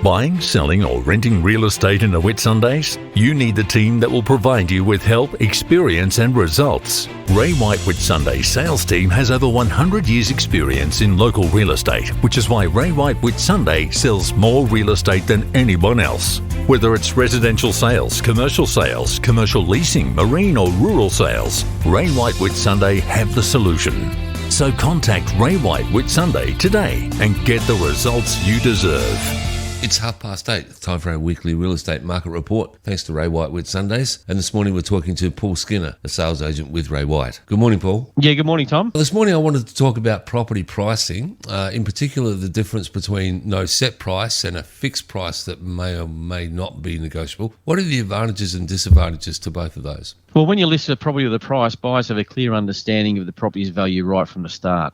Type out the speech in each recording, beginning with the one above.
Buying, selling or renting real estate in the Whitsundays? You need the team that will provide you with help, experience and results. Ray White Whitsunday sales team has over 100 years experience in local real estate, which is why Ray White Whitsunday sells more real estate than anyone else. Whether it's residential sales, commercial leasing, marine or rural sales, Ray White Whitsunday have the solution. So contact Ray White Whitsunday today and get the results you deserve. It's 8:30. It's time for our weekly real estate market report. Thanks to Ray White Whitsundays. And this morning we're talking to Paul Skinner, a sales agent with Ray White. Good morning, Paul. Yeah, good morning, Tom. Well, this morning I wanted to talk about property pricing, in particular the difference between no set price and a fixed price that may or may not be negotiable. What are the advantages and disadvantages to both of those? Well, when you list a property with a price, buyers have a clear understanding of the property's value right from the start.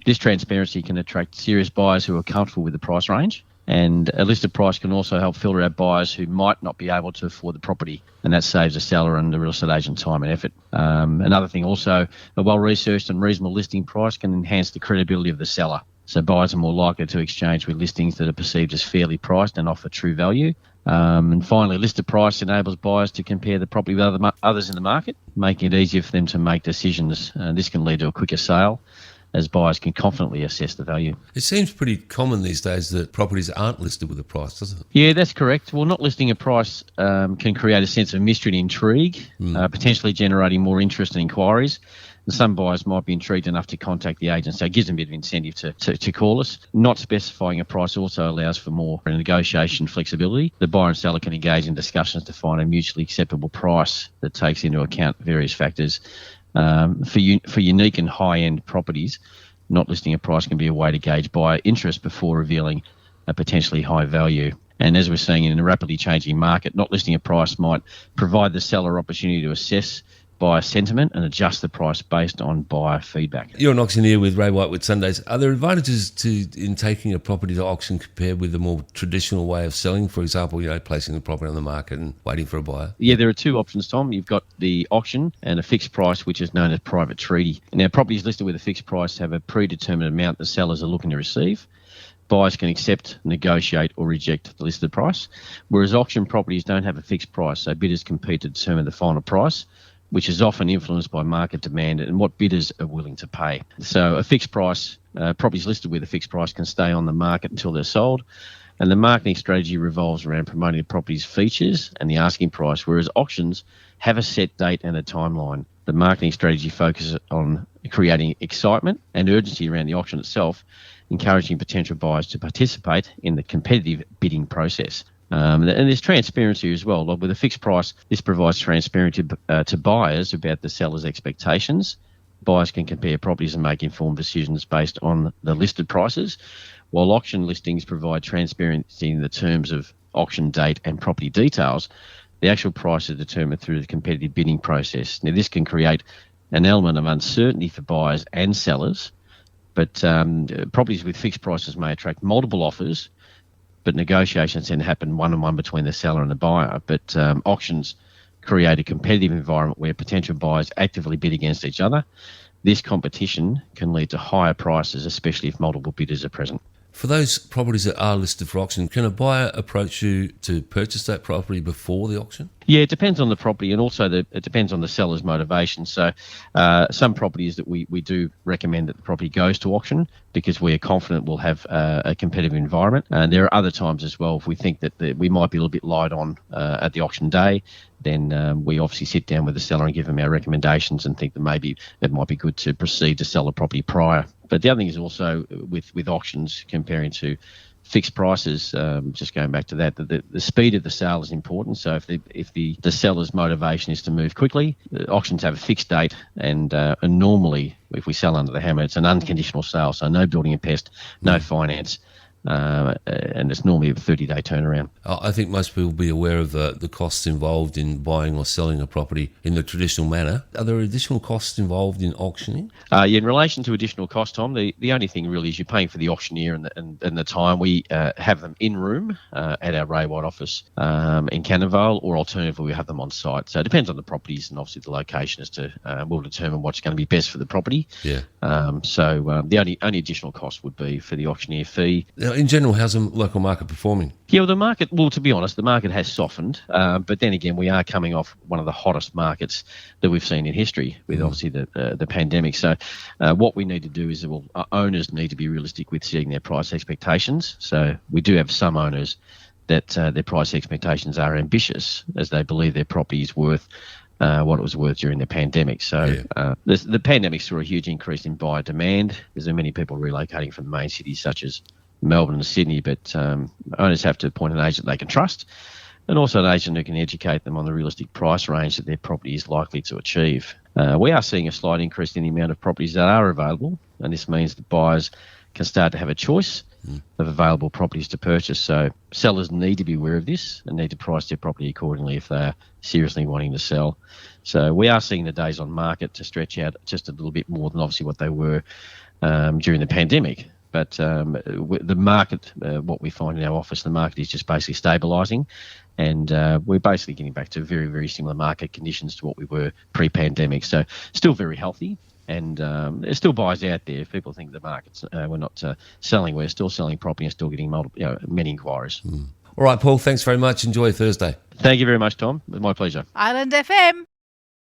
This transparency can attract serious buyers who are comfortable with the price range. And a listed price can also help filter out buyers who might not be able to afford the property, and that saves the seller and the real estate agent time and effort. Another thing also, a well-researched and reasonable listing price can enhance the credibility of the seller. So buyers are more likely to exchange with listings that are perceived as fairly priced and offer true value. And finally, listed price enables buyers to compare the property with others in the market, making it easier for them to make decisions. This can lead to a quicker sale, as buyers can confidently assess the value. It seems pretty common these days that properties aren't listed with a price, doesn't it? Yeah, that's correct. Well, not listing a price can create a sense of mystery and intrigue, potentially generating more interest and inquiries. And some buyers might be intrigued enough to contact the agent, so it gives them a bit of incentive to call us. Not specifying a price also allows for more negotiation flexibility. The buyer and seller can engage in discussions to find a mutually acceptable price that takes into account various factors. For unique and high-end properties, not listing a price can be a way to gauge buyer interest before revealing a potentially high value. And as we're seeing in a rapidly changing market, not listing a price might provide the seller opportunity to assess buyer sentiment and adjust the price based on buyer feedback. You're an auctioneer with Ray White Whitsundays. Are there advantages in taking a property to auction compared with the more traditional way of selling? For example, placing the property on the market and waiting for a buyer? Yeah, there are two options, Tom. You've got the auction and a fixed price, which is known as private treaty. Now, properties listed with a fixed price have a predetermined amount the sellers are looking to receive. Buyers can accept, negotiate or reject the listed price, whereas auction properties don't have a fixed price, so bidders compete to determine the final price, which is often influenced by market demand and what bidders are willing to pay. So a fixed price, properties listed with a fixed price can stay on the market until they're sold, and the marketing strategy revolves around promoting the property's features and the asking price, whereas auctions have a set date and a timeline. The marketing strategy focuses on creating excitement and urgency around the auction itself, encouraging potential buyers to participate in the competitive bidding process. And there's transparency as well. Like with a fixed price, this provides transparency to buyers about the seller's expectations. Buyers can compare properties and make informed decisions based on the listed prices, while auction listings provide transparency in the terms of auction date and property details. The actual price is determined through the competitive bidding process. Now, this can create an element of uncertainty for buyers and sellers, but properties with fixed prices may attract multiple offers, but negotiations then happen one-on-one between the seller and the buyer. But auctions create a competitive environment where potential buyers actively bid against each other. This competition can lead to higher prices, especially if multiple bidders are present. For those properties that are listed for auction, can a buyer approach you to purchase that property before the auction? Yeah, it depends on the property, and also it depends on the seller's motivation. So some properties that we do recommend that the property goes to auction because we are confident we'll have a competitive environment. And there are other times as well, if we think that we might be a little bit light on at the auction day, then we obviously sit down with the seller and give them our recommendations and think that maybe it might be good to proceed to sell the property prior. But the other thing is also with auctions comparing to fixed prices, just going back to that, the speed of the sale is important. So if the seller's motivation is to move quickly, the auctions have a fixed date, and normally if we sell under the hammer, it's an unconditional sale, so no building and pest, no finance. And it's normally a 30-day turnaround. I think most people will be aware of the costs involved in buying or selling a property in the traditional manner. Are there additional costs involved in auctioning? In relation to additional cost, Tom, the only thing really is you're paying for the auctioneer and the time. We have them in room at our Ray White office in Cannon Vale, or alternatively we have them on site. So it depends on the properties and obviously the location as to we'll determine what's going to be best for the property. Yeah. So the only additional cost would be for the auctioneer fee. Now, In general, how's the local market performing? Yeah, well, to be honest, the market has softened. But then again, we are coming off one of the hottest markets that we've seen in history with obviously the pandemic. So what we need to do is, owners need to be realistic with setting their price expectations. So we do have some owners that their price expectations are ambitious, as they believe their property is worth what it was worth during the pandemic. So the pandemic saw a huge increase in buyer demand. There's many people relocating from main cities such as Melbourne and Sydney, but owners have to appoint an agent they can trust, and also an agent who can educate them on the realistic price range that their property is likely to achieve. We are seeing a slight increase in the amount of properties that are available, and this means that buyers can start to have a choice of available properties to purchase. So sellers need to be aware of this and need to price their property accordingly if they're seriously wanting to sell. So we are seeing the days on market to stretch out just a little bit more than obviously what they were during the pandemic. But the market, what we find in our office, the market is just basically stabilising, and we're basically getting back to very, very similar market conditions to what we were pre-pandemic. So still very healthy, and there's still buyers out there. If people think the market's we're not selling, we're still selling property and still getting many inquiries. All right, Paul, thanks very much. Enjoy Thursday. Thank you very much, Tom. It was my pleasure. Island FM.